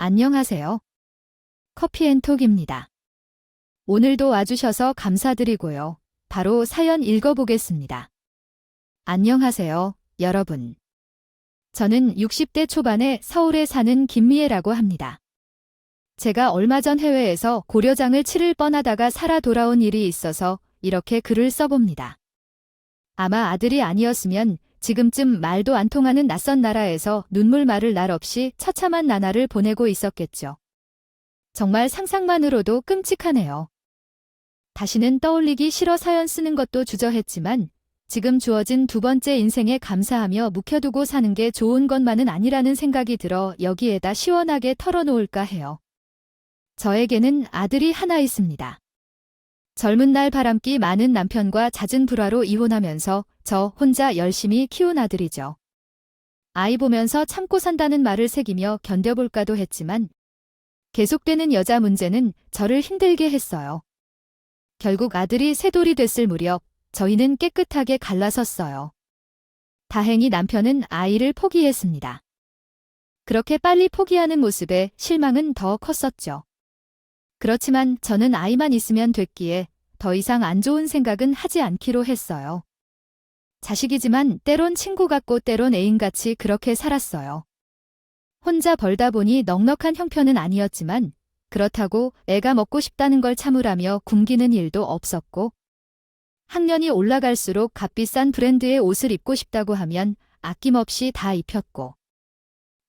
안녕하세요. 커피앤톡입니다. 오늘도 와주셔서 감사드리고요. 바로 사연 읽어보겠습니다. 안녕하세요, 여러분. 저는 60대 초반에 서울에 사는 김미애라고 합니다. 제가 얼마 전 해외에서 고려장을 치를 뻔하다가 살아 돌아온 일이 있어서 이렇게 글을 써봅니다. 아마 아들이 아니었으면 지금쯤 말도 안 통하는 낯선 나라에서 눈물 마를 날 없이 처참한 나날을 보내고 있었겠죠. 정말 상상만으로도 끔찍하네요. 다시는 떠올리기 싫어 사연 쓰는 것도 주저했지만 지금 주어진 두 번째 인생에 감사하며 묵혀두고 사는 게 좋은 것만은 아니라는 생각이 들어 여기에다 시원하게 털어놓을까 해요. 저에게는 아들이 하나 있습니다. 젊은 날 바람기 많은 남편과 잦은 불화로 이혼하면서 저 혼자 열심히 키운 아들이죠. 아이 보면서 참고 산다는 말을 새기며 견뎌볼까도 했지만 계속되는 여자 문제는 저를 힘들게 했어요. 결국 아들이 새 돌이 됐을 무렵 저희는 깨끗하게 갈라섰어요. 다행히 남편은 아이를 포기했습니다. 그렇게 빨리 포기하는 모습에 실망은 더 컸었죠. 그렇지만 저는 아이만 있으면 됐기에 더 이상 안 좋은 생각은 하지 않기로 했어요. 자식이지만 때론 친구 같고 때론 애인같이 그렇게 살았어요. 혼자 벌다 보니 넉넉한 형편은 아니었지만 그렇다고 애가 먹고 싶다는 걸 참으라며 굶기는 일도 없었고 학년이 올라갈수록 값비싼 브랜드의 옷을 입고 싶다고 하면 아낌없이 다 입혔고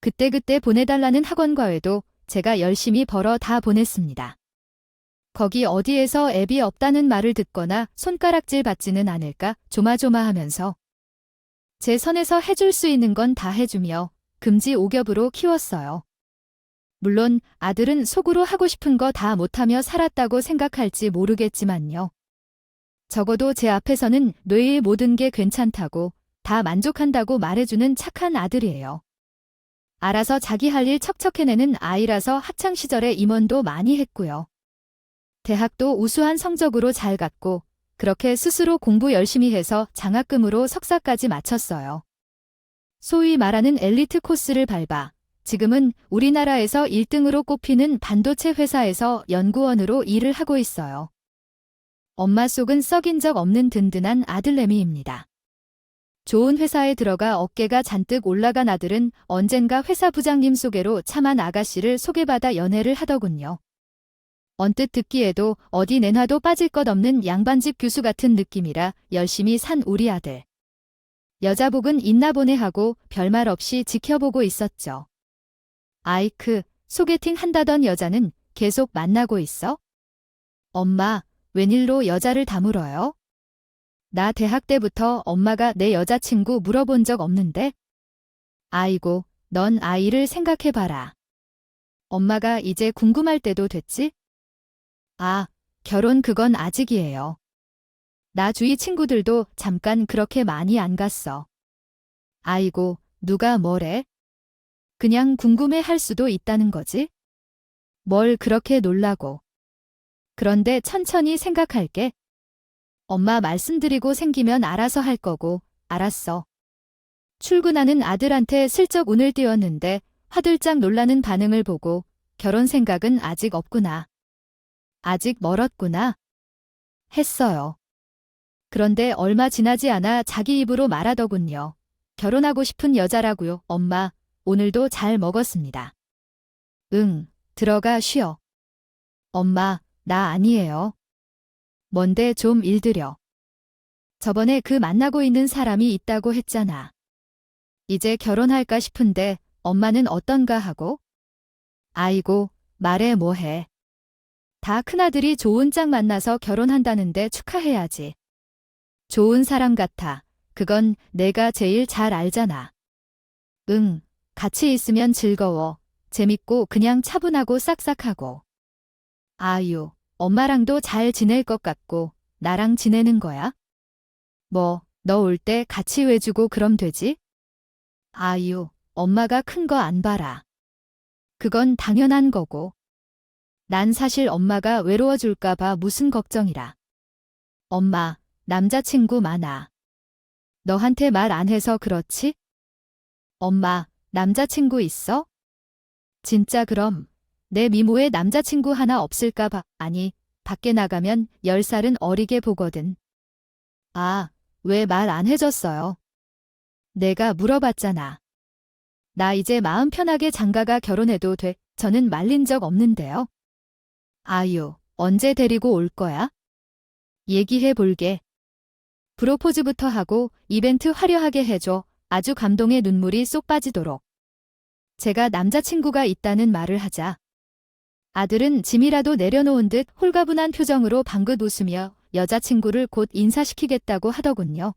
그때그때 보내달라는 학원 과외도 제가 열심히 벌어 다 보냈습니다. 거기 어디에서 앱이 없다는 말을 듣거나 손가락질 받지는 않을까 조마조마하면서 제 선에서 해줄 수 있는 건 다 해주며 금지오겹으로 키웠어요. 물론 아들은 속으로 하고 싶은 거 다 못하며 살았다고 생각할지 모르겠지만요. 적어도 제 앞에서는 뇌의 모든 게 괜찮다고 다 만족한다고 말해주는 착한 아들이에요. 알아서 자기 할 일 척척 해내는 아이라서 학창시절에 임원도 많이 했고요. 대학도 우수한 성적으로 잘 갔고 그렇게 스스로 공부 열심히 해서 장학금으로 석사까지 마쳤어요. 소위 말하는 엘리트 코스를 밟아 지금은 우리나라에서 1등으로 꼽히는 반도체 회사에서 연구원으로 일을 하고 있어요. 엄마 속은 썩인 적 없는 든든한 아들내미입니다. 좋은 회사에 들어가 어깨가 잔뜩 올라간 아들은 언젠가 회사 부장님 소개로 참한 아가씨를 소개받아 연애를 하더군요. 언뜻 듣기에도 어디 내놔도 빠질 것 없는 양반집 교수 같은 느낌이라 열심히 산 우리 아들. 여자복은 있나 보네 하고 별말 없이 지켜보고 있었죠. 아이크, 소개팅 한다던 여자는 계속 만나고 있어? 엄마, 웬일로 여자를 다 물어요? 나 대학 때부터 엄마가 내 여자친구 물어본 적 없는데? 아이고, 넌 아이를 생각해봐라. 엄마가 이제 궁금할 때도 됐지? 아, 결혼 그건 아직이에요. 나 주위 친구들도 잠깐 그렇게 많이 안 갔어. 아이고, 누가 뭐래? 그냥 궁금해 할 수도 있다는 거지? 뭘 그렇게 놀라고. 그런데 천천히 생각할게. 엄마 말씀드리고 생기면 알아서 할 거고, 알았어. 출근하는 아들한테 슬쩍 운을 띄웠는데 화들짝 놀라는 반응을 보고 결혼 생각은 아직 없구나. 아직 멀었구나. 했어요. 그런데 얼마 지나지 않아 자기 입으로 말하더군요. 결혼하고 싶은 여자라고요. 엄마, 오늘도 잘 먹었습니다. 응, 들어가 쉬어. 엄마, 나 아니에요. 뭔데 좀 일들여. 저번에 그 만나고 있는 사람이 있다고 했잖아. 이제 결혼할까 싶은데 엄마는 어떤가 하고? 아이고, 말해 뭐해. 다 큰아들이 좋은 짝 만나서 결혼한다는데 축하해야지. 좋은 사람 같아. 그건 내가 제일 잘 알잖아. 응, 같이 있으면 즐거워. 재밌고 그냥 차분하고 싹싹하고. 아유, 엄마랑도 잘 지낼 것 같고 나랑 지내는 거야? 뭐, 너 올 때 같이 외주고 그럼 되지? 아유, 엄마가 큰 거 안 봐라. 그건 당연한 거고. 난 사실 엄마가 외로워줄까 봐 무슨 걱정이라. 엄마, 남자친구 많아. 너한테 말 안 해서 그렇지? 엄마, 남자친구 있어? 진짜 그럼 내 미모에 남자친구 하나 없을까 봐. 아니, 밖에 나가면 10살은 어리게 보거든. 아, 왜 말 안 해줬어요? 내가 물어봤잖아. 나 이제 마음 편하게 장가가 결혼해도 돼. 저는 말린 적 없는데요. 아유, 언제 데리고 올 거야? 얘기해 볼게. 프로포즈부터 하고 이벤트 화려하게 해줘. 아주 감동의 눈물이 쏙 빠지도록. 제가 남자친구가 있다는 말을 하자. 아들은 짐이라도 내려놓은 듯 홀가분한 표정으로 방긋 웃으며 여자친구를 곧 인사시키겠다고 하더군요.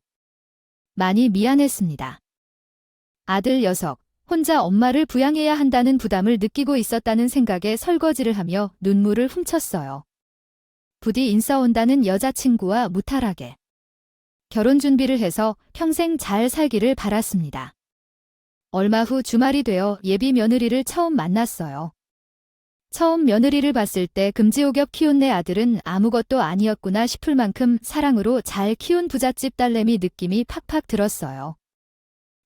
많이 미안했습니다. 아들 녀석, 혼자 엄마를 부양해야 한다는 부담을 느끼고 있었다는 생각에 설거지를 하며 눈물을 훔쳤어요. 부디 인싸 온다는 여자친구와 무탈하게 결혼 준비를 해서 평생 잘 살기를 바랐습니다. 얼마 후 주말이 되어 예비 며느리를 처음 만났어요. 처음 며느리를 봤을 때 금지옥엽 키운 내 아들은 아무것도 아니었구나 싶을 만큼 사랑으로 잘 키운 부잣집 딸내미 느낌이 팍팍 들었어요.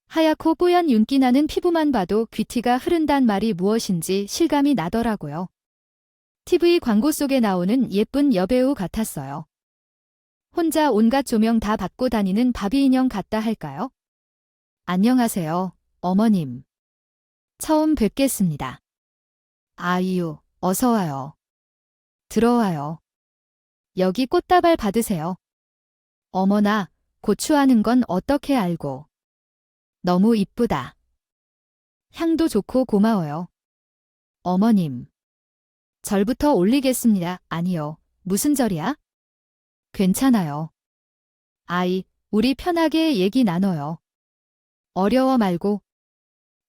하얗고 뽀얀 윤기 나는 피부만 봐도 귀티가 흐른단 말이 무엇인지 실감이 나더라고요. TV 광고 속에 나오는 예쁜 여배우 같았어요. 혼자 온갖 조명 다 받고 다니는 바비 인형 같다 할까요? 안녕하세요, 어머님. 처음 뵙겠습니다. 아이유, 어서와요. 들어와요. 여기 꽃다발 받으세요. 어머나, 고추하는 건 어떻게 알고. 너무 이쁘다. 향도 좋고 고마워요. 어머님. 절부터 올리겠습니다. 아니요, 무슨 절이야? 괜찮아요. 아이, 우리 편하게 얘기 나눠요. 어려워 말고.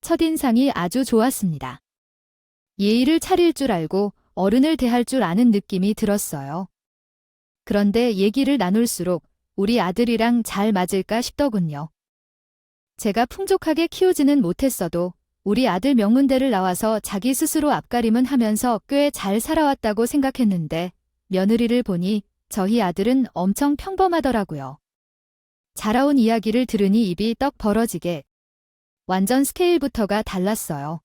첫인상이 아주 좋았습니다. 예의를 차릴 줄 알고 어른을 대할 줄 아는 느낌이 들었어요. 그런데 얘기를 나눌수록 우리 아들이랑 잘 맞을까 싶더군요. 제가 풍족하게 키우지는 못했어도 우리 아들 명문대를 나와서 자기 스스로 앞가림은 하면서 꽤 잘 살아왔다고 생각했는데 며느리를 보니 저희 아들은 엄청 평범하더라고요. 자라온 이야기를 들으니 입이 떡 벌어지게 완전 스케일부터가 달랐어요.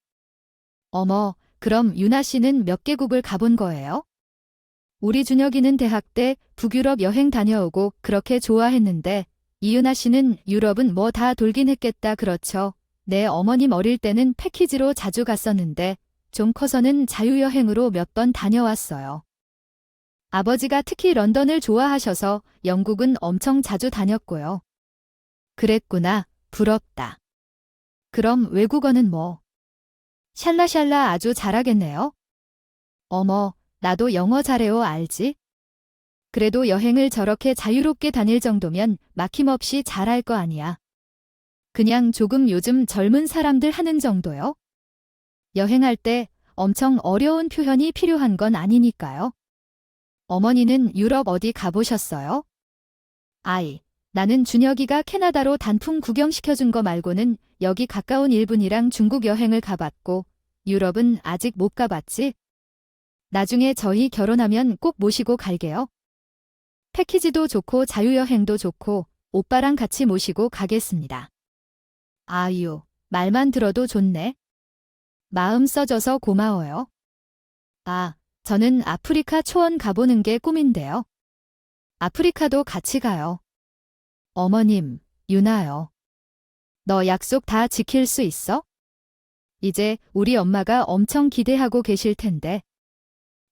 어머, 그럼 유나 씨는 몇 개국을 가본 거예요? 우리 준혁이는 대학 때 북유럽 여행 다녀오고 그렇게 좋아했는데 이유나 씨는 유럽은 뭐 다 돌긴 했겠다 그렇죠. 내 어머님 어릴 때는 패키지로 자주 갔었는데 좀 커서는 자유여행으로 몇 번 다녀왔어요. 아버지가 특히 런던을 좋아하셔서 영국은 엄청 자주 다녔고요. 그랬구나. 부럽다. 그럼 외국어는 뭐? 샬라샬라 아주 잘하겠네요. 어머, 나도 영어 잘해요 알지? 그래도 여행을 저렇게 자유롭게 다닐 정도면 막힘없이 잘할 거 아니야. 그냥 조금 요즘 젊은 사람들 하는 정도요? 여행할 때 엄청 어려운 표현이 필요한 건 아니니까요. 어머니는 유럽 어디 가보셨어요? 아이, 나는 준혁이가 캐나다로 단풍 구경시켜준 거 말고는 여기 가까운 일본이랑 중국 여행을 가봤고 유럽은 아직 못 가봤지? 나중에 저희 결혼하면 꼭 모시고 갈게요. 패키지도 좋고 자유여행도 좋고 오빠랑 같이 모시고 가겠습니다. 아유, 말만 들어도 좋네. 마음 써줘서 고마워요. 아, 저는 아프리카 초원 가보는 게 꿈인데요. 아프리카도 같이 가요. 어머님, 유나요. 너 약속 다 지킬 수 있어? 이제 우리 엄마가 엄청 기대하고 계실 텐데.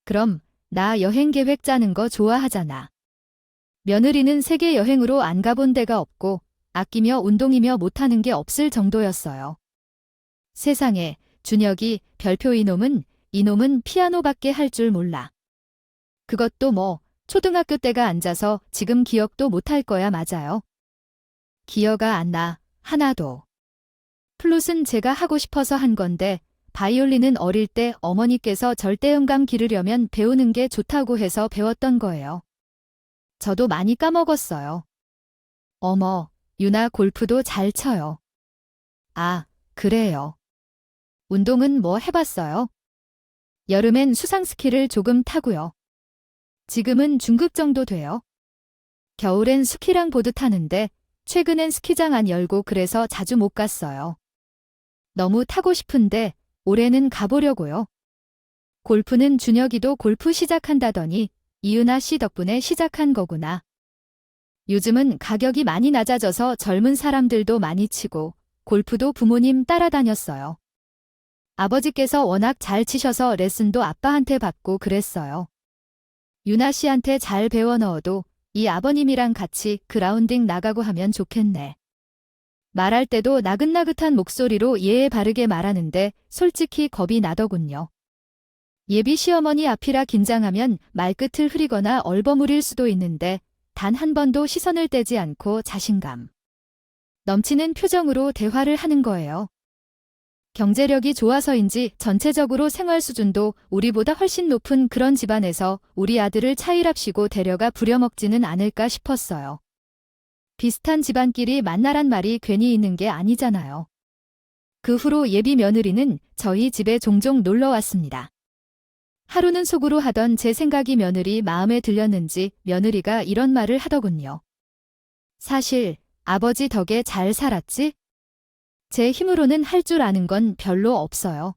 그럼 나 여행 계획 짜는 거 좋아하잖아. 며느리는 세계 여행으로 안 가본 데가 없고 아끼며 운동이며 못하는 게 없을 정도였어요. 세상에, 준혁이 별표 이놈은 피아노밖에 할 줄 몰라. 그것도 뭐 초등학교 때가 앉아서 지금 기억도 못할 거야 맞아요. 기어가 안 나, 하나도. 플룻은 제가 하고 싶어서 한 건데 바이올린은 어릴 때 어머니께서 절대음감 기르려면 배우는 게 좋다고 해서 배웠던 거예요. 저도 많이 까먹었어요. 어머, 유나 골프도 잘 쳐요. 아, 그래요. 운동은 뭐 해봤어요? 여름엔 수상스키를 조금 타고요. 지금은 중급 정도 돼요. 겨울엔 스키랑 보드 타는데 최근엔 스키장 안 열고 그래서 자주 못 갔어요. 너무 타고 싶은데 올해는 가보려고요. 골프는 준혁이도 골프 시작한다더니 이은하 씨 덕분에 시작한 거구나. 요즘은 가격이 많이 낮아져서 젊은 사람들도 많이 치고 골프도 부모님 따라다녔어요. 아버지께서 워낙 잘 치셔서 레슨도 아빠한테 받고 그랬어요. 유나 씨한테 잘 배워 넣어도 이 아버님이랑 같이 그라운딩 나가고 하면 좋겠네. 말할 때도 나긋나긋한 목소리로 예의 바르게 말하는데 솔직히 겁이 나더군요. 예비 시어머니 앞이라 긴장하면 말끝을 흐리거나 얼버무릴 수도 있는데 단 한 번도 시선을 떼지 않고 자신감 넘치는 표정으로 대화를 하는 거예요. 경제력이 좋아서인지 전체적으로 생활 수준도 우리보다 훨씬 높은 그런 집안에서 우리 아들을 차일합시고 데려가 부려먹지는 않을까 싶었어요. 비슷한 집안끼리 만나란 말이 괜히 있는 게 아니잖아요. 그 후로 예비 며느리는 저희 집에 종종 놀러 왔습니다. 하루는 속으로 하던 제 생각이 며느리 마음에 들렸는지 며느리가 이런 말을 하더군요. 사실 아버지 덕에 잘 살았지? 제 힘으로는 할 줄 아는 건 별로 없어요.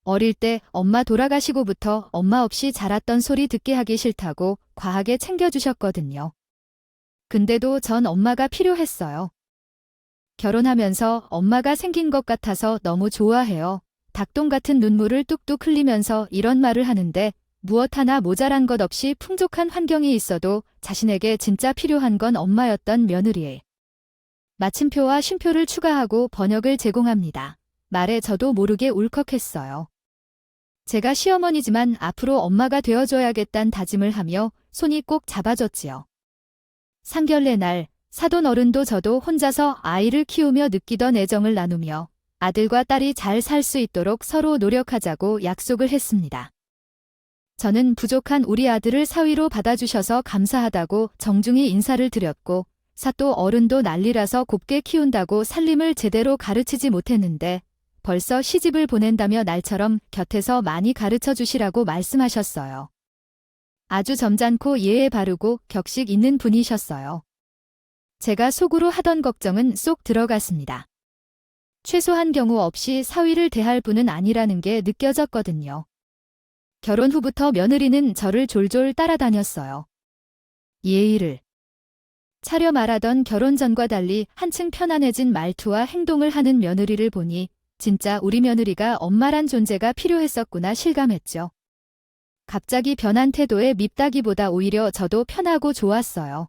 어릴 때 엄마 돌아가시고부터 엄마 없이 자랐던 소리 듣게 하기 싫다고 과하게 챙겨주셨거든요. 근데도 전 엄마가 필요했어요. 결혼하면서 엄마가 생긴 것 같아서 너무 좋아해요. 닭똥 같은 눈물을 뚝뚝 흘리면서 이런 말을 하는데 무엇 하나 모자란 것 없이 풍족한 환경이 있어도 자신에게 진짜 필요한 건 엄마였던 며느리에. 마침표와 쉼표를 추가하고 번역을 제공합니다. 말에 저도 모르게 울컥했어요. 제가 시어머니지만 앞으로 엄마가 되어줘야겠다는 다짐을 하며 손이 꼭 잡아줬지요. 상견례 날 사돈 어른도 저도 혼자서 아이를 키우며 느끼던 애정을 나누며 아들과 딸이 잘 살 수 있도록 서로 노력하자고 약속을 했습니다. 저는 부족한 우리 아들을 사위로 받아주셔서 감사하다고 정중히 인사를 드렸고 사또 어른도 난리라서 곱게 키운다고 살림을 제대로 가르치지 못했는데 벌써 시집을 보낸다며 날처럼 곁에서 많이 가르쳐 주시라고 말씀하셨어요. 아주 점잖고 예의 바르고 격식 있는 분이셨어요. 제가 속으로 하던 걱정은 쏙 들어갔습니다. 최소한 경우 없이 사위를 대할 분은 아니라는 게 느껴졌거든요. 결혼 후부터 며느리는 저를 졸졸 따라다녔어요. 예의를 차려 말하던 결혼 전과 달리 한층 편안해진 말투와 행동을 하는 며느리를 보니 진짜 우리 며느리가 엄마란 존재가 필요했었구나 실감했죠. 갑자기 변한 태도에 밉다기보다 오히려 저도 편하고 좋았어요.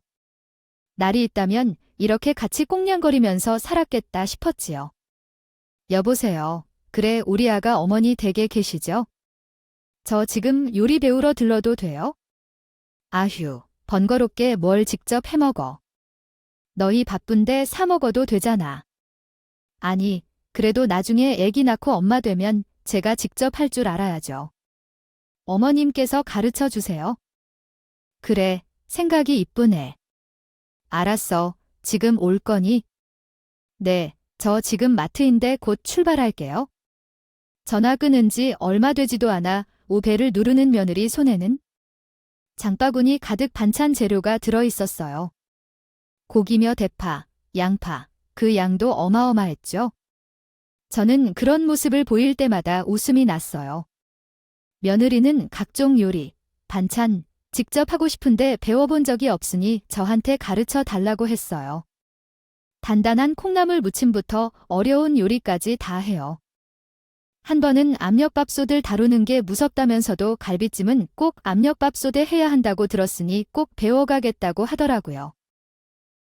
날이 있다면 이렇게 같이 꽁냥거리면서 살았겠다 싶었지요. 여보세요. 그래 우리 아가 어머니 댁에 계시죠? 저 지금 요리 배우러 들러도 돼요? 아휴, 번거롭게 뭘 직접 해먹어. 너희 바쁜데 사 먹어도 되잖아. 아니, 그래도 나중에 애기 낳고 엄마 되면 제가 직접 할 줄 알아야죠. 어머님께서 가르쳐 주세요. 그래, 생각이 이쁘네. 알았어, 지금 올 거니? 네, 저 지금 마트인데 곧 출발할게요. 전화 끊은 지 얼마 되지도 않아 오배를 누르는 며느리 손에는 장바구니 가득 반찬 재료가 들어있었어요. 고기며 대파, 양파, 그 양도 어마어마했죠. 저는 그런 모습을 보일 때마다 웃음이 났어요. 며느리는 각종 요리, 반찬, 직접 하고 싶은데 배워본 적이 없으니 저한테 가르쳐 달라고 했어요. 단단한 콩나물 무침부터 어려운 요리까지 다 해요. 한 번은 압력밥솥을 다루는 게 무섭다면서도 갈비찜은 꼭 압력밥솥에 해야 한다고 들었으니 꼭 배워가겠다고 하더라고요.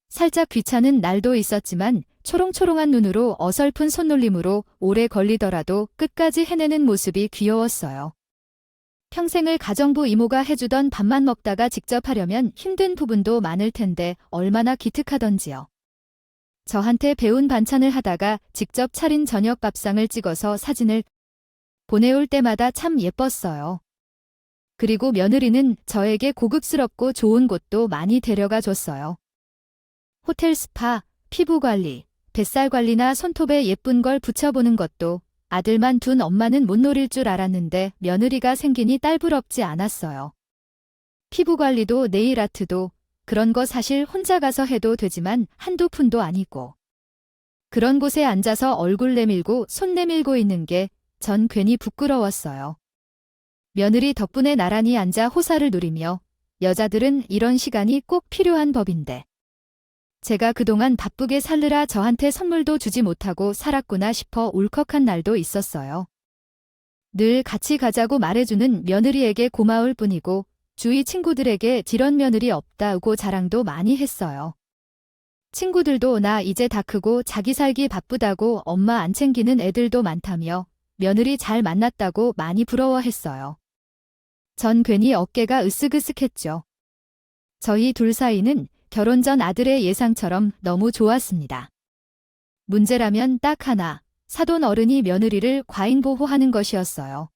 살짝 귀찮은 날도 있었지만 초롱초롱한 눈으로 어설픈 손놀림으로 오래 걸리더라도 끝까지 해내는 모습이 귀여웠어요. 평생을 가정부 이모가 해주던 밥만 먹다가 직접 하려면 힘든 부분도 많을 텐데 얼마나 기특하던지요. 저한테 배운 반찬을 하다가 직접 차린 저녁 밥상을 찍어서 사진을 보내올 때마다 참 예뻤어요. 그리고 며느리는 저에게 고급스럽고 좋은 곳도 많이 데려가 줬어요. 호텔 스파, 피부관리, 뱃살관리나 손톱에 예쁜 걸 붙여보는 것도 아들만 둔 엄마는 못 노릴 줄 알았는데 며느리가 생기니 딸부럽지 않았어요. 피부관리도 네일아트도 그런 거 사실 혼자 가서 해도 되지만 한두 푼도 아니고. 그런 곳에 앉아서 얼굴 내밀고 손 내밀고 있는 게 전 괜히 부끄러웠어요. 며느리 덕분에 나란히 앉아 호사를 누리며 여자들은 이런 시간이 꼭 필요한 법인데. 제가 그동안 바쁘게 살느라 저한테 선물도 주지 못하고 살았구나 싶어 울컥한 날도 있었어요. 늘 같이 가자고 말해주는 며느리에게 고마울 뿐이고 주위 친구들에게 이런 며느리 없다고 자랑도 많이 했어요. 친구들도 나 이제 다 크고 자기 살기 바쁘다고 엄마 안 챙기는 애들도 많다며 며느리 잘 만났다고 많이 부러워했어요. 전 괜히 어깨가 으쓱으쓱했죠. 저희 둘 사이는 결혼 전 아들의 예상처럼 너무 좋았습니다. 문제라면 딱 하나, 사돈 어른이 며느리를 과잉 보호하는 것이었어요.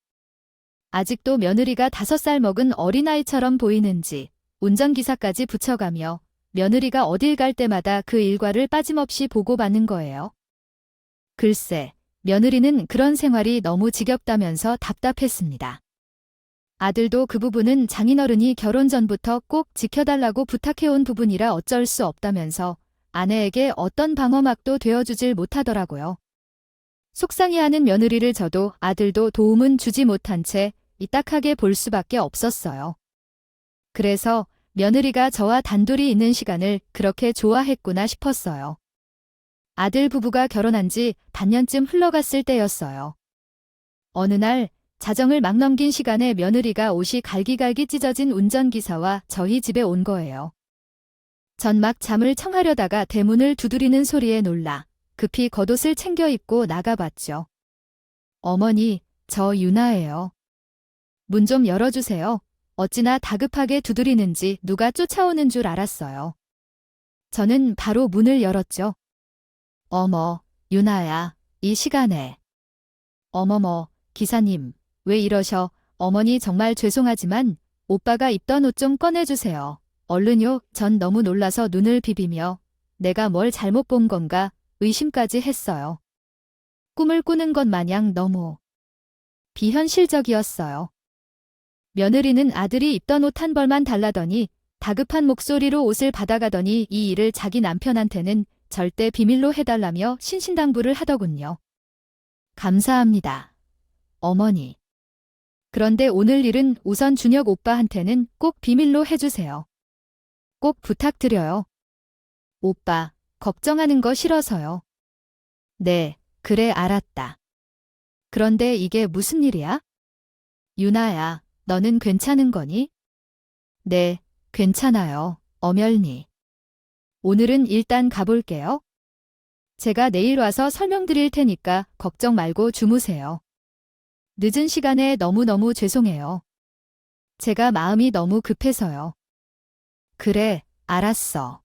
아직도 며느리가 5살 먹은 어린아이처럼 보이는지 운전기사까지 붙여가며 며느리가 어딜 갈 때마다 그 일과를 빠짐없이 보고받는 거예요. 글쎄, 며느리는 그런 생활이 너무 지겹다면서 답답했습니다. 아들도 그 부분은 장인어른이 결혼 전부터 꼭 지켜달라고 부탁해온 부분이라 어쩔 수 없다면서 아내에게 어떤 방어막도 되어주질 못하더라고요. 속상해하는 며느리를 저도 아들도 도움은 주지 못한 채 이딱하게 볼 수밖에 없었어요. 그래서 며느리가 저와 단둘이 있는 시간을 그렇게 좋아했구나 싶었어요. 아들 부부가 결혼한 지 반년쯤 흘러갔을 때였어요. 어느 날 자정을 막 넘긴 시간에 며느리가 옷이 갈기갈기 찢어진 운전기사와 저희 집에 온 거예요. 전 막 잠을 청하려다가 대문을 두드리는 소리에 놀라 급히 겉옷을 챙겨 입고 나가봤죠. 어머니, 저 유나예요. 문 좀 열어주세요. 어찌나 다급하게 두드리는지 누가 쫓아오는 줄 알았어요. 저는 바로 문을 열었죠. 어머, 유나야, 이 시간에. 어머머, 기사님, 왜 이러셔? 어머니 정말 죄송하지만 오빠가 입던 옷 좀 꺼내주세요. 얼른요. 전 너무 놀라서 눈을 비비며 내가 뭘 잘못 본 건가 의심까지 했어요. 꿈을 꾸는 것 마냥 너무 비현실적이었어요. 며느리는 아들이 입던 옷 한 벌만 달라더니 다급한 목소리로 옷을 받아가더니 이 일을 자기 남편한테는 절대 비밀로 해달라며 신신당부를 하더군요. 감사합니다. 어머니. 그런데 오늘 일은 우선 준혁 오빠한테는 꼭 비밀로 해주세요. 꼭 부탁드려요. 오빠, 걱정하는 거 싫어서요. 네, 그래 알았다. 그런데 이게 무슨 일이야? 유나야, 너는 괜찮은 거니? 네, 괜찮아요, 엄열니. 오늘은 일단 가볼게요. 제가 내일 와서 설명드릴 테니까 걱정 말고 주무세요. 늦은 시간에 너무너무 죄송해요. 제가 마음이 너무 급해서요. 그래, 알았어.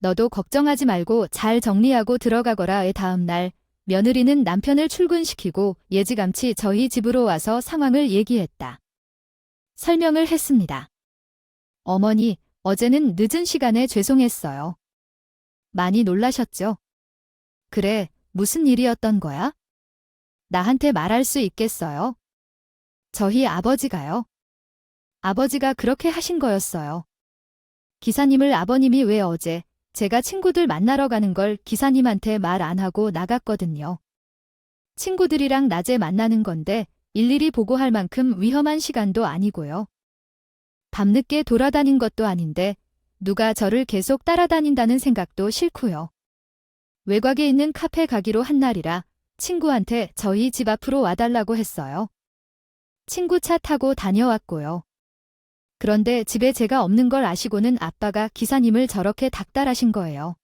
너도 걱정하지 말고 잘 정리하고 들어가거라의 다음 날 며느리는 남편을 출근시키고 예지감치 저희 집으로 와서 상황을 얘기했다. 설명을 했습니다. 어머니, 어제는 늦은 시간에 죄송했어요. 많이 놀라셨죠? 그래, 무슨 일이었던 거야? 나한테 말할 수 있겠어요? 저희 아버지가요. 아버지가 그렇게 하신 거였어요. 기사님을 아버님이 왜 어제 제가 친구들 만나러 가는 걸 기사님한테 말 안 하고 나갔거든요. 친구들이랑 낮에 만나는 건데 일일이 보고할 만큼 위험한 시간도 아니고요. 밤늦게 돌아다닌 것도 아닌데 누가 저를 계속 따라다닌다는 생각도 싫고요. 외곽에 있는 카페 가기로 한 날이라 친구한테 저희 집 앞으로 와달라고 했어요. 친구 차 타고 다녀왔고요. 그런데 집에 제가 없는 걸 아시고는 아빠가 기사님을 저렇게 닥달하신 거예요.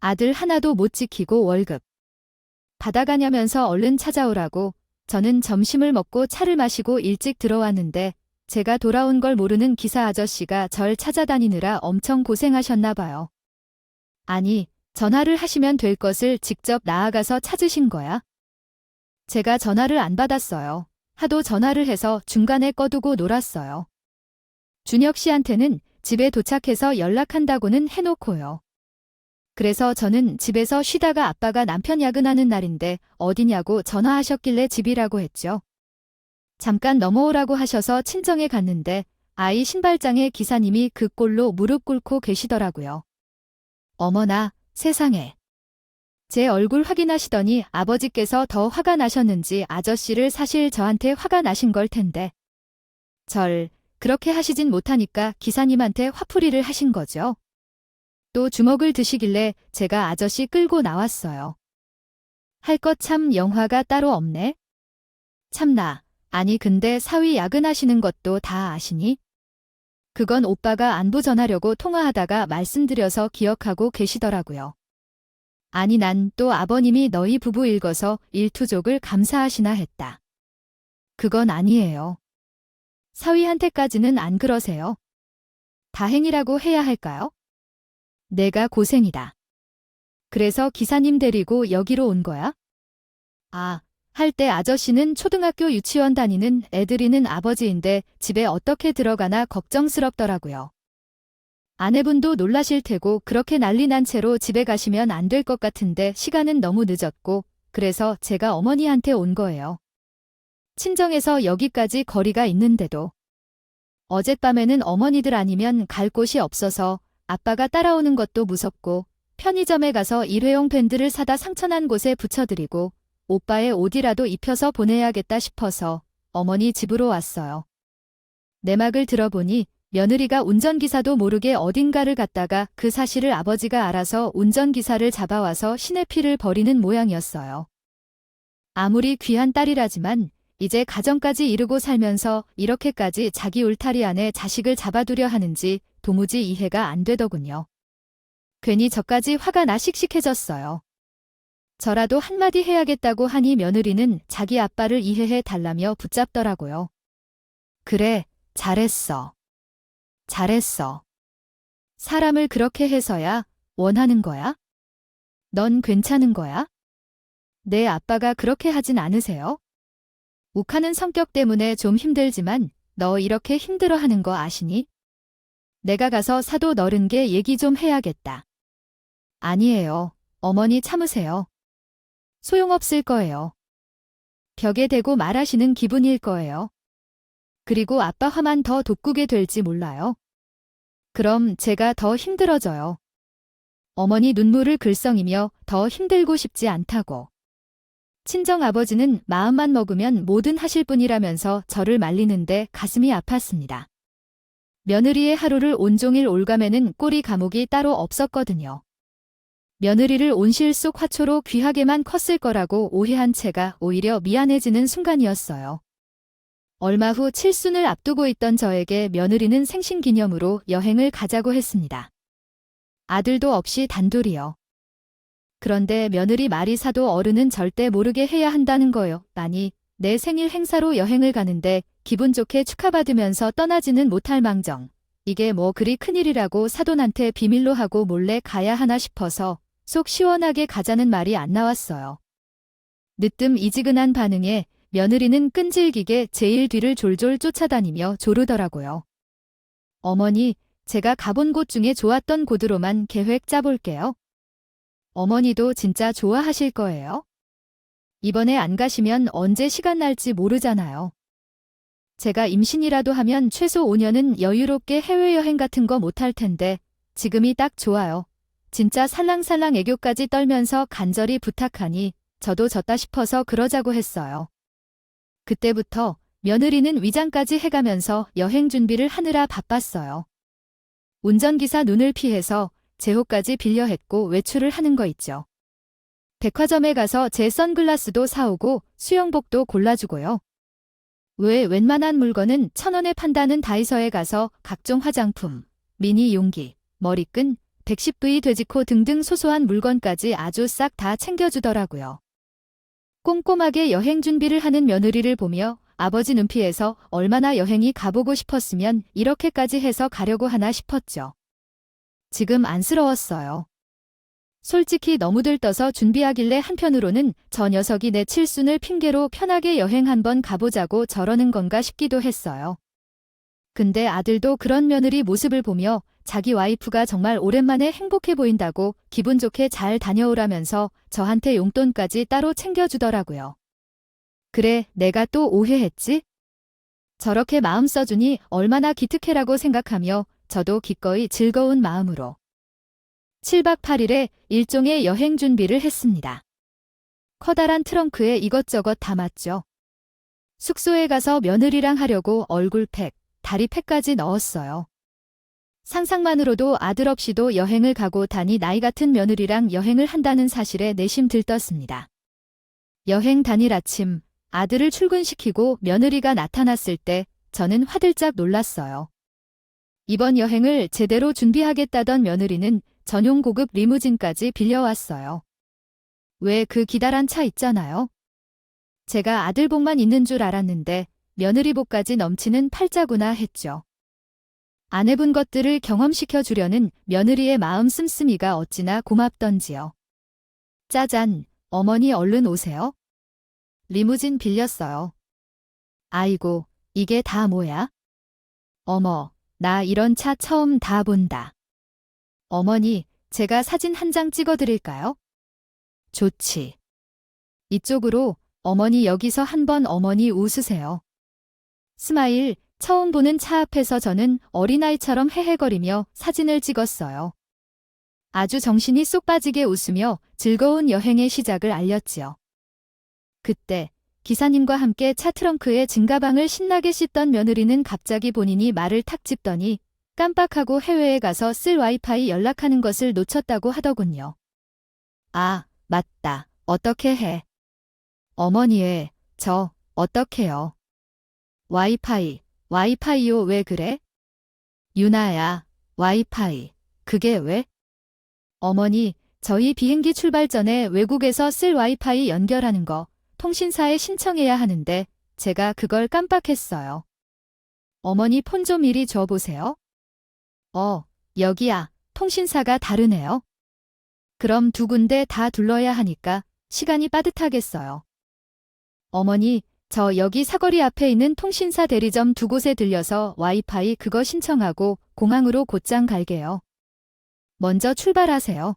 아들 하나도 못 지키고 월급 받아가냐면서 얼른 찾아오라고. 저는 점심을 먹고 차를 마시고 일찍 들어왔는데 제가 돌아온 걸 모르는 기사 아저씨가 절 찾아다니느라 엄청 고생하셨나 봐요. 아니, 전화를 하시면 될 것을 직접 나아가서 찾으신 거야? 제가 전화를 안 받았어요. 하도 전화를 해서 중간에 꺼두고 놀았어요. 준혁 씨한테는 집에 도착해서 연락한다고는 해놓고요. 그래서 저는 집에서 쉬다가 아빠가 남편 야근하는 날인데 어디냐고 전화하셨길래 집이라고 했죠. 잠깐 넘어오라고 하셔서 친정에 갔는데 아이 신발장에 기사님이 그 꼴로 무릎 꿇고 계시더라고요. 어머나, 세상에. 제 얼굴 확인하시더니 아버지께서 더 화가 나셨는지 아저씨를 사실 저한테 화가 나신 걸 텐데. 그렇게 하시진 못하니까 기사님한테 화풀이를 하신 거죠. 또 주먹을 드시길래 제가 아저씨 끌고 나왔어요. 할 것 참 영화가 따로 없네. 참나. 아니 근데 사위 야근하시는 것도 다 아시니? 그건 오빠가 안부 전하려고 통화하다가 말씀드려서 기억하고 계시더라고요. 아니 난 또 아버님이 너희 부부 일거서 일투족을 감사하시나 했다. 그건 아니에요. 사위한테까지는 안 그러세요. 다행이라고 해야 할까요? 내가 고생이다. 그래서 기사님 데리고 여기로 온 거야? 할 때 아저씨는 초등학교 유치원 다니는 애들이는 아버지인데 집에 어떻게 들어가나 걱정스럽더라고요. 아내분도 놀라실 테고 그렇게 난리 난 채로 집에 가시면 안 될 것 같은데 시간은 너무 늦었고 그래서 제가 어머니한테 온 거예요. 친정에서 여기까지 거리가 있는데도. 어젯밤에는 어머니들 아니면 갈 곳이 없어서 아빠가 따라오는 것도 무섭고 편의점에 가서 일회용 밴드를 사다 상처난 곳에 붙여드리고 오빠의 옷이라도 입혀서 보내야겠다 싶어서 어머니 집으로 왔어요. 내막을 들어보니 며느리가 운전기사도 모르게 어딘가를 갔다가 그 사실을 아버지가 알아서 운전기사를 잡아와서 신의 피를 버리는 모양이었어요. 아무리 귀한 딸이라지만 이제 가정까지 이루고 살면서 이렇게까지 자기 울타리 안에 자식을 잡아두려 하는지 도무지 이해가 안 되더군요. 괜히 저까지 화가 나 씩씩해졌어요. 저라도 한마디 해야겠다고 하니 며느리는 자기 아빠를 이해해 달라며 붙잡더라고요. 그래, 잘했어. 잘했어. 사람을 그렇게 해서야 원하는 거야? 넌 괜찮은 거야? 내 아빠가 그렇게 하진 않으세요? 욱하는 성격 때문에 좀 힘들지만 너 이렇게 힘들어하는 거 아시니? 내가 가서 사도 너른게 얘기 좀 해야겠다. 아니에요. 어머니 참으세요. 소용없을 거예요. 벽에 대고 말하시는 기분일 거예요. 그리고 아빠 화만 더 돋구게 될지 몰라요. 그럼 제가 더 힘들어져요. 어머니 눈물을 글썽이며 더 힘들고 싶지 않다고. 친정아버지는 마음만 먹으면 뭐든 하실 분이라면서 저를 말리는데 가슴이 아팠습니다. 며느리의 하루를 온종일 올가매는 꼴이 감옥이 따로 없었거든요. 며느리를 온실 속 화초로 귀하게만 컸을 거라고 오해한 채가 오히려 미안해지는 순간이었어요. 얼마 후 칠순을 앞두고 있던 저에게 며느리는 생신기념으로 여행을 가자고 했습니다. 아들도 없이 단둘이요. 그런데 며느리 말이 사도 어른은 절대 모르게 해야 한다는 거요. 아니, 내 생일 행사로 여행을 가는데 기분 좋게 축하받으면서 떠나지는 못할 망정. 이게 뭐 그리 큰일이라고 사돈한테 비밀로 하고 몰래 가야 하나 싶어서 속 시원하게 가자는 말이 안 나왔어요. 늦듬이지근한 반응에 며느리는 끈질기게 제일 뒤를 졸졸 쫓아다니며 조르더라고요. 어머니, 제가 가본 곳 중에 좋았던 곳으로만 계획 짜볼게요. 어머니도 진짜 좋아하실 거예요. 이번에 안 가시면 언제 시간 날지 모르잖아요. 제가 임신이라도 하면 최소 5년은 여유롭게 해외여행 같은 거 못할 텐데 지금이 딱 좋아요. 진짜 살랑살랑 애교까지 떨면서 간절히 부탁하니 저도 졌다 싶어서 그러자고 했어요. 그때부터 며느리는 위장까지 해가면서 여행 준비를 하느라 바빴어요. 운전기사 눈을 피해서 제호까지 빌려 했고 외출을 하는 거 있죠. 백화점에 가서 제 선글라스도 사오고 수영복도 골라주고요. 왜 웬만한 물건은 1,000원에 판다는 다이소에 가서 각종 화장품, 미니 용기, 머리끈, 110V 돼지코 등등 소소한 물건까지 아주 싹 다 챙겨주더라고요. 꼼꼼하게 여행 준비를 하는 며느리를 보며 아버지 눈피해서 얼마나 여행이 가보고 싶었으면 이렇게까지 해서 가려고 하나 싶었죠. 지금 안쓰러웠어요. 솔직히 너무 들떠서 준비하길래 한편으로는 저 녀석이 내 칠순을 핑계로 편하게 여행 한번 가보자고 저러는 건가 싶기도 했어요. 근데 아들도 그런 며느리 모습을 보며 자기 와이프가 정말 오랜만에 행복해 보인다고 기분 좋게 잘 다녀오라면서 저한테 용돈까지 따로 챙겨주더라고요. 그래, 내가 또 오해했지? 저렇게 마음 써주니 얼마나 기특해라고 생각하며 저도 기꺼이 즐거운 마음으로 7박 8일의 일종의 여행 준비를 했습니다. 커다란 트렁크에 이것저것 담았죠. 숙소에 가서 며느리랑 하려고 얼굴팩, 다리팩까지 넣었어요. 상상만으로도 아들 없이도 여행을 가고 다니 나이 같은 며느리랑 여행을 한다는 사실에 내심 들떴습니다. 여행 당일 아침, 아들을 출근시키고 며느리가 나타났을 때 저는 화들짝 놀랐어요. 이번 여행을 제대로 준비하겠다던 며느리는 전용 고급 리무진까지 빌려왔어요. 왜 그 기다란 차 있잖아요. 제가 아들 복만 있는 줄 알았는데 며느리 복까지 넘치는 팔자구나 했죠. 안 해본 것들을 경험시켜 주려는 며느리의 마음 씀씀이가 어찌나 고맙던지요. 짜잔, 어머니 얼른 오세요. 리무진 빌렸어요. 아이고, 이게 다 뭐야? 어머, 나 이런 차 처음 다 본다. 어머니, 제가 사진 한 장 찍어드릴까요? 좋지. 이쪽으로, 어머니 여기서 한번 어머니 웃으세요. 스마일, 처음 보는 차 앞에서 저는 어린아이처럼 헤헤거리며 사진을 찍었어요. 아주 정신이 쏙 빠지게 웃으며 즐거운 여행의 시작을 알렸지요. 그때 기사님과 함께 차 트렁크에 짐가방을 신나게 씻던 며느리는 갑자기 본인이 말을 탁 짚더니 깜빡하고 해외에 가서 쓸 와이파이 연락하는 것을 놓쳤다고 하더군요. 아, 맞다. 어떻게 해? 어머니의, 어떡해요? 와이파이요 왜 그래? 유나야, 와이파이, 그게 왜? 어머니, 저희 비행기 출발 전에 외국에서 쓸 와이파이 연결하는 거 통신사에 신청해야 하는데 제가 그걸 깜빡했어요. 어머니 폰 좀 이리 줘보세요. 여기야, 통신사가 다르네요. 그럼 두 군데 다 둘러야 하니까 시간이 빠듯하겠어요. 어머니, 저 여기 사거리 앞에 있는 통신사 대리점 두 곳에 들려서 와이파이 그거 신청하고 공항으로 곧장 갈게요. 먼저 출발하세요.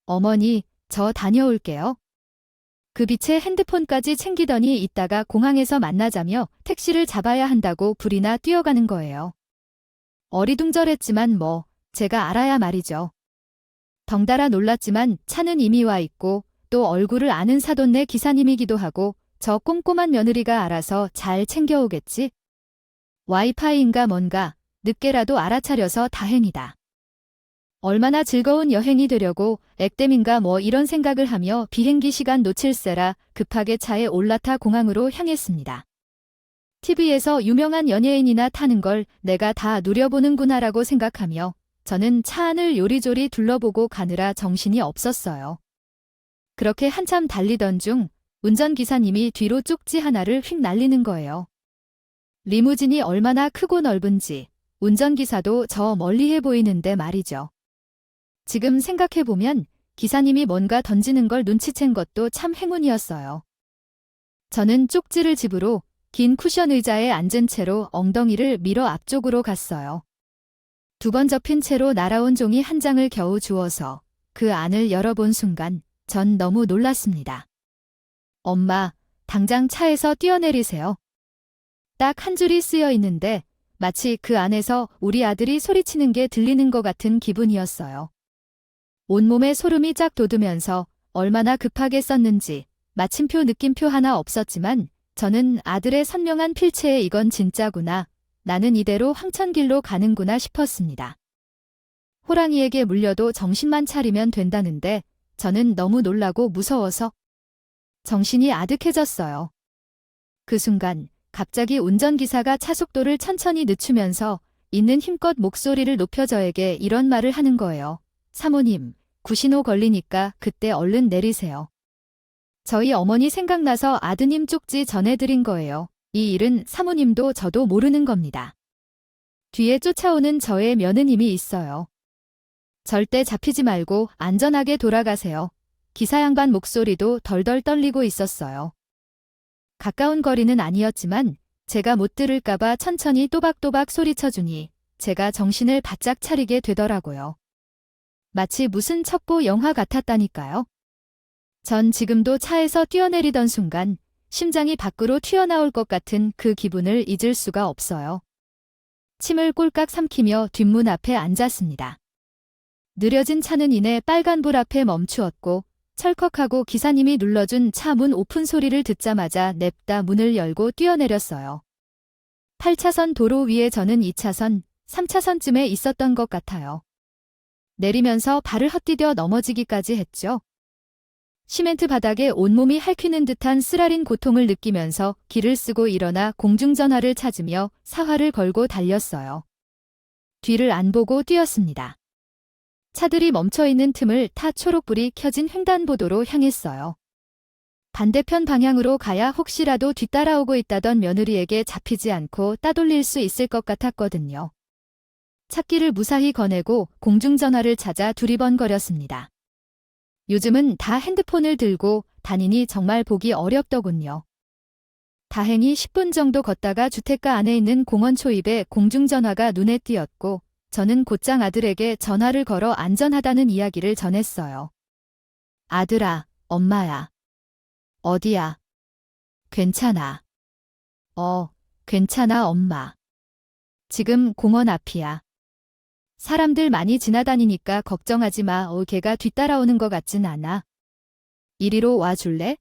어머니, 저 다녀올게요. 그 빛에 핸드폰까지 챙기더니 이따가 공항에서 만나자며 택시를 잡아야 한다고 불이나 뛰어가는 거예요. 어리둥절했지만 제가 알아야 말이죠. 덩달아 놀랐지만 차는 이미 와 있고 또 얼굴을 아는 사돈네 기사님이기도 하고 저 꼼꼼한 며느리가 알아서 잘 챙겨오겠지? 와이파이인가 뭔가 늦게라도 알아차려서 다행이다. 얼마나 즐거운 여행이 되려고 액땜인가 이런 생각을 하며 비행기 시간 놓칠세라 급하게 차에 올라타 공항으로 향했습니다. TV에서 유명한 연예인이나 타는 걸 내가 다 누려보는구나라고 생각하며 저는 차 안을 요리조리 둘러보고 가느라 정신이 없었어요. 그렇게 한참 달리던 중 운전기사님이 뒤로 쪽지 하나를 휙 날리는 거예요. 리무진이 얼마나 크고 넓은지 운전기사도 저 멀리해 보이는데 말이죠. 지금 생각해보면 기사님이 뭔가 던지는 걸 눈치챈 것도 참 행운이었어요. 저는 쪽지를 집으로 긴 쿠션 의자에 앉은 채로 엉덩이를 밀어 앞쪽으로 갔어요. 두 번 접힌 채로 날아온 종이 한 장을 겨우 주워서 그 안을 열어본 순간 전 너무 놀랐습니다. 엄마, 당장 차에서 뛰어내리세요. 딱 한 줄이 쓰여 있는데 마치 그 안에서 우리 아들이 소리치는 게 들리는 것 같은 기분이었어요. 온몸에 소름이 쫙 돋으면서 얼마나 급하게 썼는지 마침표 느낌표 하나 없었지만 저는 아들의 선명한 필체에 이건 진짜구나. 나는 이대로 황천길로 가는구나 싶었습니다. 호랑이에게 물려도 정신만 차리면 된다는데 저는 너무 놀라고 무서워서 정신이 아득해졌어요. 그 순간 갑자기 운전기사가 차속도를 천천히 늦추면서 있는 힘껏 목소리를 높여 저에게 이런 말을 하는 거예요. 사모님, 구신호 걸리니까 그때 얼른 내리세요. 저희 어머니 생각나서 아드님 쪽지 전해드린 거예요. 이 일은 사모님도 저도 모르는 겁니다. 뒤에 쫓아오는 저의 며느님이 있어요. 절대 잡히지 말고 안전하게 돌아가세요. 기사 양반 목소리도 덜덜 떨리고 있었어요. 가까운 거리는 아니었지만 제가 못 들을까봐 천천히 또박또박 소리쳐주니 제가 정신을 바짝 차리게 되더라고요. 마치 무슨 첩보 영화 같았다니까요. 전 지금도 차에서 뛰어내리던 순간 심장이 밖으로 튀어나올 것 같은 그 기분을 잊을 수가 없어요. 침을 꼴깍 삼키며 뒷문 앞에 앉았습니다. 느려진 차는 이내 빨간불 앞에 멈추었고 철컥하고 기사님이 눌러준 차 문 오픈 소리를 듣자마자 냅다 문을 열고 뛰어내렸어요. 8차선 도로 위에 저는 2차선, 3차선쯤에 있었던 것 같아요. 내리면서 발을 헛디뎌 넘어지기까지 했죠. 시멘트 바닥에 온몸이 핥히는 듯한 쓰라린 고통을 느끼면서 길을 쓰고 일어나 공중전화를 찾으며 사활을 걸고 달렸어요. 뒤를 안 보고 뛰었습니다. 차들이 멈춰있는 틈을 타 초록불이 켜진 횡단보도로 향했어요. 반대편 방향으로 가야 혹시라도 뒤따라오고 있다던 며느리에게 잡히지 않고 따돌릴 수 있을 것 같았거든요. 찾기를 무사히 거내고 공중전화를 찾아 두리번거렸습니다. 요즘은 다 핸드폰을 들고 다니니 정말 보기 어렵더군요. 다행히 10분 정도 걷다가 주택가 안에 있는 공원 초입에 공중전화가 눈에 띄었고 저는 곧장 아들에게 전화를 걸어 안전하다는 이야기를 전했어요. 아들아, 엄마야. 어디야? 괜찮아. 괜찮아, 엄마. 지금 공원 앞이야. 사람들 많이 지나다니니까 걱정하지 마. 걔가 뒤따라오는 것 같진 않아. 이리로 와줄래?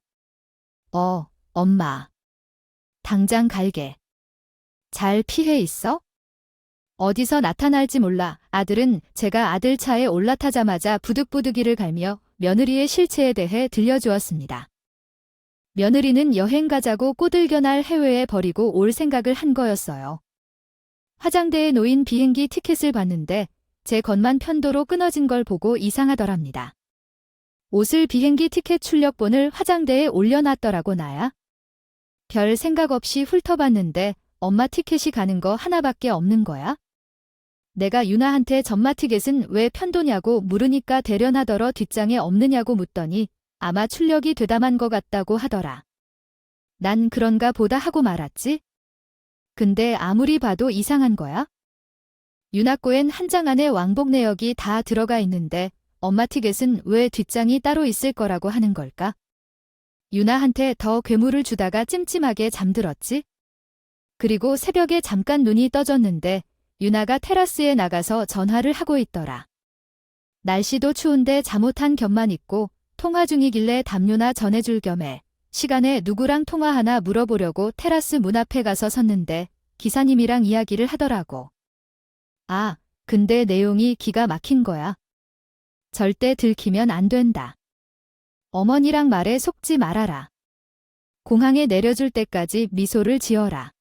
엄마. 당장 갈게. 잘 피해 있어? 어디서 나타날지 몰라. 아들은 제가 아들 차에 올라타자마자 부득부득이를 갈며 며느리의 실체에 대해 들려주었습니다. 며느리는 여행 가자고 꼬들겨 날 해외에 버리고 올 생각을 한 거였어요. 화장대에 놓인 비행기 티켓을 봤는데 제 것만 편도로 끊어진 걸 보고 이상하더랍니다. 옷을 비행기 티켓 출력본을 화장대에 올려놨더라고 나야. 별 생각 없이 훑어봤는데 엄마 티켓이 가는 거 하나밖에 없는 거야? 내가 유나한테 전마 티켓은 왜 편도냐고 물으니까 대련하더러 뒷장에 없느냐고 묻더니 아마 출력이 되담한 것 같다고 하더라. 난 그런가 보다 하고 말았지? 근데 아무리 봐도 이상한 거야? 유나꼬엔 한 장 안에 왕복 내역이 다 들어가 있는데 엄마 티켓은 왜 뒷장이 따로 있을 거라고 하는 걸까? 유나한테 더 괴물을 주다가 찜찜하게 잠들었지? 그리고 새벽에 잠깐 눈이 떠졌는데 유나가 테라스에 나가서 전화를 하고 있더라. 날씨도 추운데 잠옷한 겹만 입고 통화 중이길래 담요나 전해줄 겸해 시간에 누구랑 통화하나 물어보려고 테라스 문 앞에 가서 섰는데 기사님이랑 이야기를 하더라고. 아, 근데 내용이 기가 막힌 거야. 절대 들키면 안 된다. 어머니랑 말에 속지 말아라. 공항에 내려줄 때까지 미소를 지어라.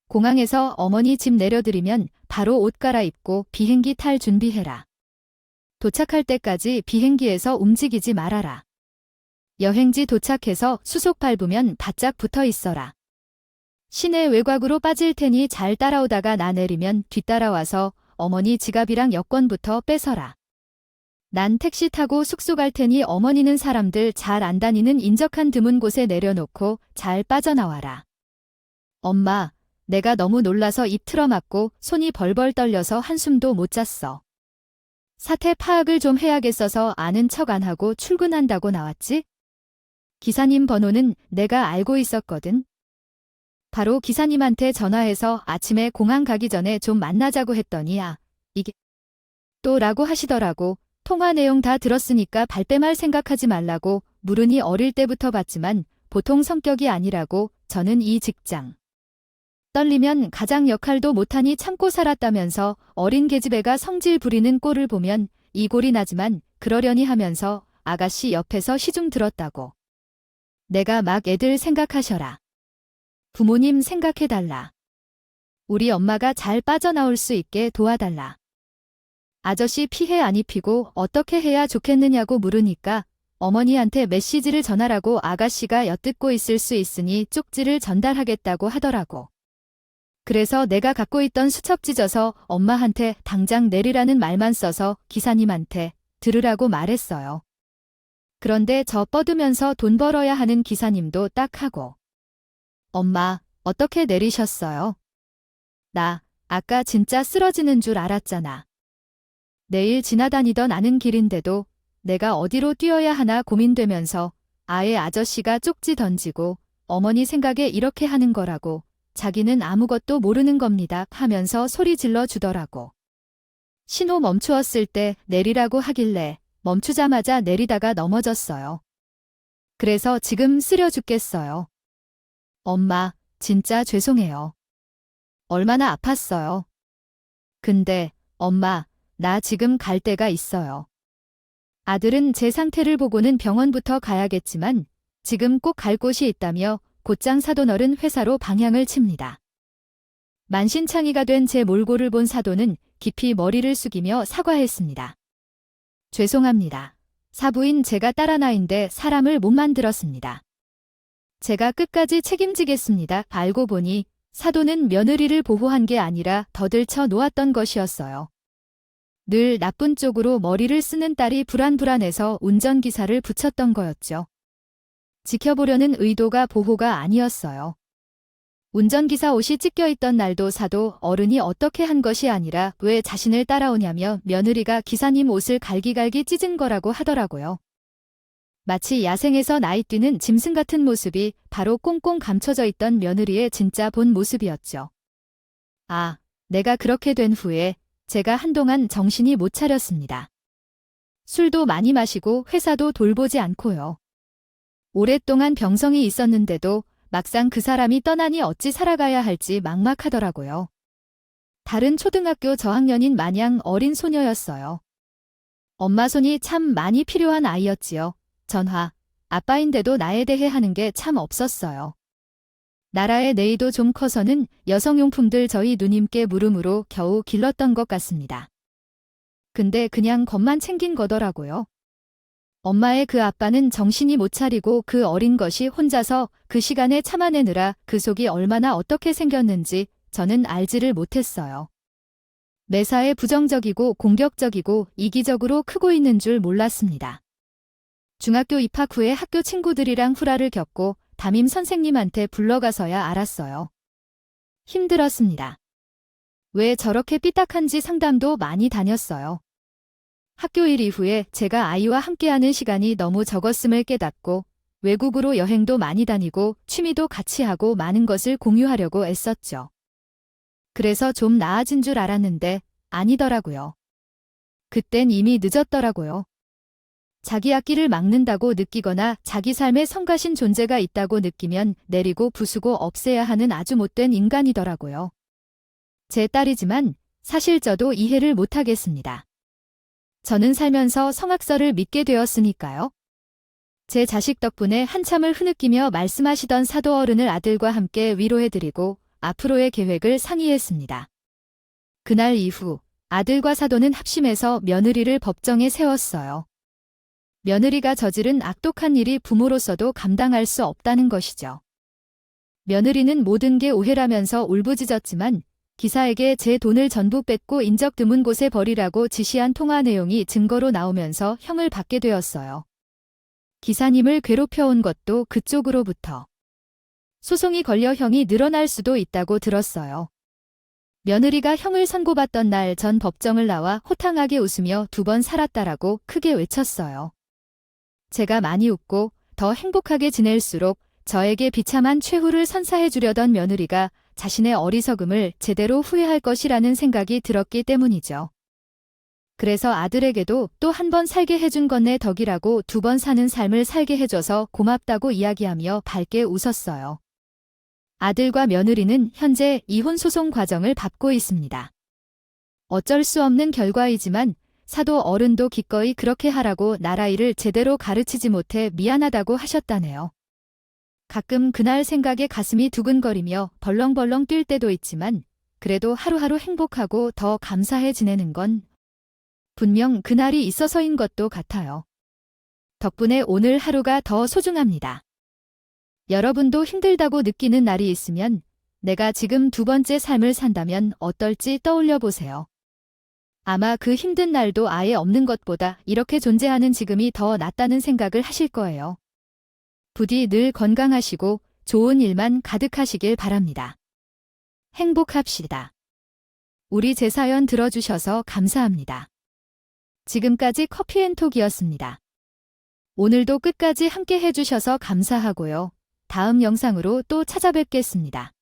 공항에서 어머니 집 내려드리면 바로 옷 갈아입고 비행기 탈 준비해라. 도착할 때까지 비행기에서 움직이지 말아라. 여행지 도착해서 수속 밟으면 바짝 붙어 있어라. 시내 외곽으로 빠질 테니 잘 따라오다가 나 내리면 뒤따라와서 어머니 지갑이랑 여권부터 뺏어라. 난 택시 타고 숙소 갈 테니 어머니는 사람들 잘 안 다니는 인적한 드문 곳에 내려놓고 잘 빠져나와라. 엄마, 내가 너무 놀라서 입 틀어막고 손이 벌벌 떨려서 한숨도 못 잤어. 사태 파악을 좀 해야겠어서 아는 척 안 하고 출근한다고 나왔지? 기사님 번호는 내가 알고 있었거든. 바로 기사님한테 전화해서 아침에 공항 가기 전에 좀 만나자고 했더니 이게 또 라고 하시더라고. 통화 내용 다 들었으니까 발뺌할 생각하지 말라고. 물으니 어릴 때부터 봤지만 보통 성격이 아니라고. 저는 이 직장 떨리면 가장 역할도 못하니 참고 살았다면서 어린 계집애가 성질 부리는 꼴을 보면 이골이 나지만 그러려니 하면서 아가씨 옆에서 시중 들었다고. 내가 막 애들 생각하셔라. 부모님 생각해달라. 우리 엄마가 잘 빠져나올 수 있게 도와달라. 아저씨 피해 안 입히고 어떻게 해야 좋겠느냐고 물으니까 어머니한테 메시지를 전하라고. 아가씨가 엿듣고 있을 수 있으니 쪽지를 전달하겠다고 하더라고. 그래서 내가 갖고 있던 수첩 찢어서 엄마한테 당장 내리라는 말만 써서 기사님한테 들으라고 말했어요. 그런데 저 뻗으면서 돈 벌어야 하는 기사님도 딱 하고. 엄마, 어떻게 내리셨어요? 나 아까 진짜 쓰러지는 줄 알았잖아. 내일 지나다니던 아는 길인데도 내가 어디로 뛰어야 하나 고민되면서 아예 아저씨가 쪽지 던지고 어머니 생각에 이렇게 하는 거라고. 자기는 아무것도 모르는 겁니다 하면서 소리 질러 주더라고. 신호 멈추었을 때 내리라고 하길래 멈추자마자 내리다가 넘어졌어요. 그래서 지금 쓰려 죽겠어요. 엄마, 진짜 죄송해요. 얼마나 아팠어요. 근데, 엄마, 나 지금 갈 데가 있어요. 아들은 제 상태를 보고는 병원부터 가야겠지만 지금 꼭 갈 곳이 있다며 곧장 사돈어른 회사로 방향을 칩니다. 만신창이가 된 제 몰골을 본 사돈은 깊이 머리를 숙이며 사과했습니다. 죄송합니다. 사부인 제가 딸아나인데 사람을 못 만들었습니다. 제가 끝까지 책임지겠습니다. 알고 보니 사돈은 며느리를 보호한 게 아니라 더 들쳐 놓았던 것이었어요. 늘 나쁜 쪽으로 머리를 쓰는 딸이 불안해서 운전기사를 붙였던 거였죠. 지켜보려는 의도가 보호가 아니었어요. 운전기사 옷이 찢겨있던 날도 사도 어른이 어떻게 한 것이 아니라 왜 자신을 따라오냐며 며느리가 기사님 옷을 갈기갈기 찢은 거라고 하더라고요. 마치 야생에서 나이뛰는 짐승 같은 모습이 바로 꽁꽁 감춰져 있던 며느리의 진짜 본 모습이었죠. 아, 내가 그렇게 된 후에 제가 한동안 정신이 못 차렸습니다. 술도 많이 마시고 회사도 돌보지 않고요. 오랫동안 병성이 있었는데도 막상 그 사람이 떠나니 어찌 살아가야 할지 막막하더라고요. 다른 초등학교 저학년인 마냥 어린 소녀였어요. 엄마 손이 참 많이 필요한 아이였지요. 전화, 아빠인데도 나에 대해 하는 게 참 없었어요. 나라의 내의도 좀 커서는 여성용품들 저희 누님께 물음으로 겨우 길렀던 것 같습니다. 근데 그냥 것만 챙긴 거더라고요. 엄마의 그 아빠는 정신이 못 차리고 그 어린 것이 혼자서 그 시간에 참아내느라 그 속이 얼마나 어떻게 생겼는지 저는 알지를 못했어요. 매사에 부정적이고 공격적이고 이기적으로 크고 있는 줄 몰랐습니다. 중학교 입학 후에 학교 친구들이랑 후라를 겪고 담임 선생님한테 불러가서야 알았어요. 힘들었습니다. 왜 저렇게 삐딱한지 상담도 많이 다녔어요. 학교 일 이후에 제가 아이와 함께하는 시간이 너무 적었음을 깨닫고 외국으로 여행도 많이 다니고 취미도 같이 하고 많은 것을 공유하려고 애썼죠. 그래서 좀 나아진 줄 알았는데 아니더라고요. 그땐 이미 늦었더라고요. 자기 앞길을 막는다고 느끼거나 자기 삶에 성가신 존재가 있다고 느끼면 내리고 부수고 없애야 하는 아주 못된 인간이더라고요. 제 딸이지만 사실 저도 이해를 못하겠습니다. 저는 살면서 성악설을 믿게 되었으니까요. 제 자식 덕분에 한참을 흐느끼며 말씀하시던 사도 어른을 아들과 함께 위로해드리고 앞으로의 계획을 상의했습니다. 그날 이후 아들과 사도는 합심해서 며느리를 법정에 세웠어요. 며느리가 저지른 악독한 일이 부모로서도 감당할 수 없다는 것이죠. 며느리는 모든 게 오해라면서 울부짖었지만 기사에게 제 돈을 전부 뺏고 인적 드문 곳에 버리라고 지시한 통화 내용이 증거로 나오면서 형을 받게 되었어요. 기사님을 괴롭혀온 것도 그쪽으로부터. 소송이 걸려 형이 늘어날 수도 있다고 들었어요. 며느리가 형을 선고받던 날 전 법정을 나와 호탕하게 웃으며 2번 살았다라고 크게 외쳤어요. 제가 많이 웃고 더 행복하게 지낼수록 저에게 비참한 최후를 선사해 주려던 며느리가 자신의 어리석음을 제대로 후회할 것이라는 생각이 들었기 때문이죠. 그래서 아들에게도 또 한 번 살게 해준 건 내 덕이라고 2번 사는 삶을 살게 해줘서 고맙다고 이야기하며 밝게 웃었어요. 아들과 며느리는 현재 이혼 소송 과정을 밟고 있습니다. 어쩔 수 없는 결과이지만 사도 어른도 기꺼이 그렇게 하라고 나라일을 제대로 가르치지 못해 미안하다고 하셨다네요. 가끔 그날 생각에 가슴이 두근거리며 벌렁벌렁 뛸 때도 있지만 그래도 하루하루 행복하고 더 감사해 지내는 건 분명 그날이 있어서인 것도 같아요. 덕분에 오늘 하루가 더 소중합니다. 여러분도 힘들다고 느끼는 날이 있으면 내가 지금 2번째 삶을 산다면 어떨지 떠올려 보세요. 아마 그 힘든 날도 아예 없는 것보다 이렇게 존재하는 지금이 더 낫다는 생각을 하실 거예요. 부디 늘 건강하시고 좋은 일만 가득하시길 바랍니다. 행복합시다. 우리 제 사연 들어주셔서 감사합니다. 지금까지 커피앤톡이었습니다. 오늘도 끝까지 함께 해주셔서 감사하고요. 다음 영상으로 또 찾아뵙겠습니다.